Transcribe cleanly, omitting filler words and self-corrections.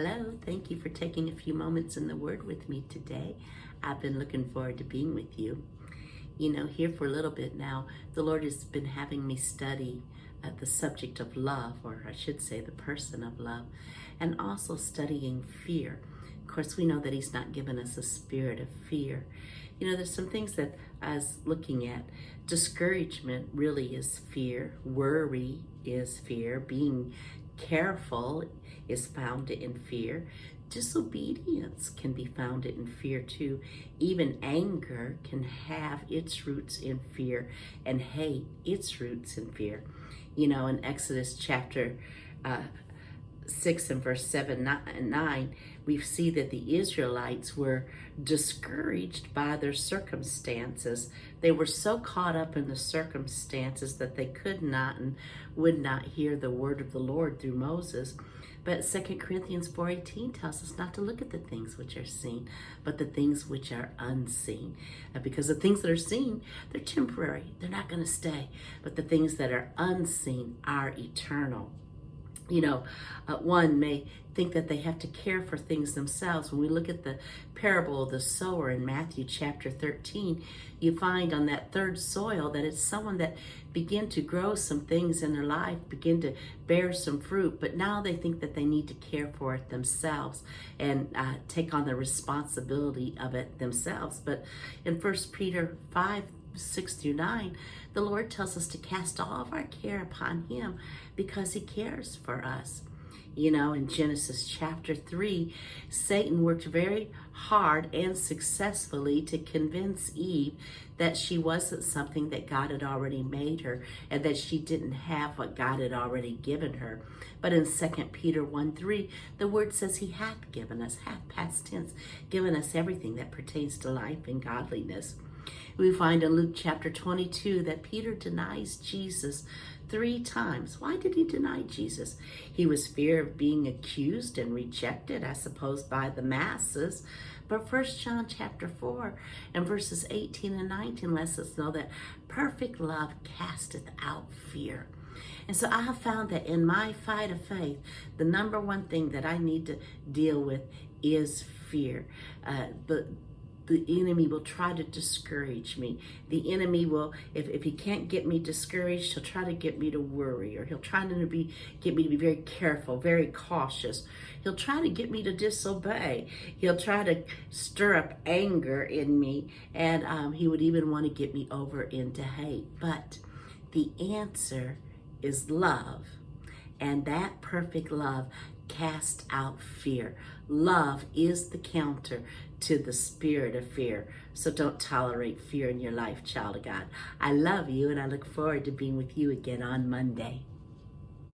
Hello, thank you for taking a few moments in the Word with me today. I've been looking forward to being with you. Here for a little bit now, the Lord has been having me study the subject of love, or I should say the person of love, and also studying fear. Of course, we know that He's not given us a spirit of fear. There's some things that I was looking at. Discouragement really is fear. Worry is fear. Being careful is founded in fear. Disobedience can be founded in fear too. Even anger can have its roots in fear, and hate its roots in fear. In Exodus chapter 6 and verse 7 and 9, we see that the Israelites were discouraged by their circumstances. They were so caught up in the circumstances that they could not and would not hear the word of the Lord through Moses. But 2 Corinthians 4:18 tells us not to look at the things which are seen, but the things which are unseen. Because the things that are seen, they're temporary. They're not going to stay. But the things that are unseen are eternal. One may think that they have to care for things themselves. When we look at the parable of the sower in Matthew chapter 13, you find on that third soil that it's someone that began to grow some things in their life, begin to bear some fruit, but now they think that they need to care for it themselves and take on the responsibility of it themselves. But in 1 Peter 5:6-9, the Lord tells us to cast all of our care upon Him because He cares for us. In Genesis chapter 3, Satan worked very hard and successfully to convince Eve that she wasn't something that God had already made her and that she didn't have what God had already given her. But in 2 Peter 1:3, the word says He hath given us, hath past tense, given us everything that pertains to life and godliness. We find in Luke chapter 22 that Peter denies Jesus 3 times. Why did he deny Jesus? He was fear of being accused and rejected, I suppose, by the masses. But 1 John chapter 4 and verses 18 and 19 lets us know that perfect love casteth out fear. And so I have found that in my fight of faith, the number one thing that I need to deal with is fear. The enemy will try to discourage me. The enemy will, if he can't get me discouraged, he'll try to get me to worry, or he'll try to get me to be very careful, very cautious. He'll try to get me to disobey. He'll try to stir up anger in me, and he would even want to get me over into hate. But the answer is love, and that perfect love cast out fear. Love is the counter to the spirit of fear. So don't tolerate fear in your life, child of God. I love you, and I look forward to being with you again on Monday.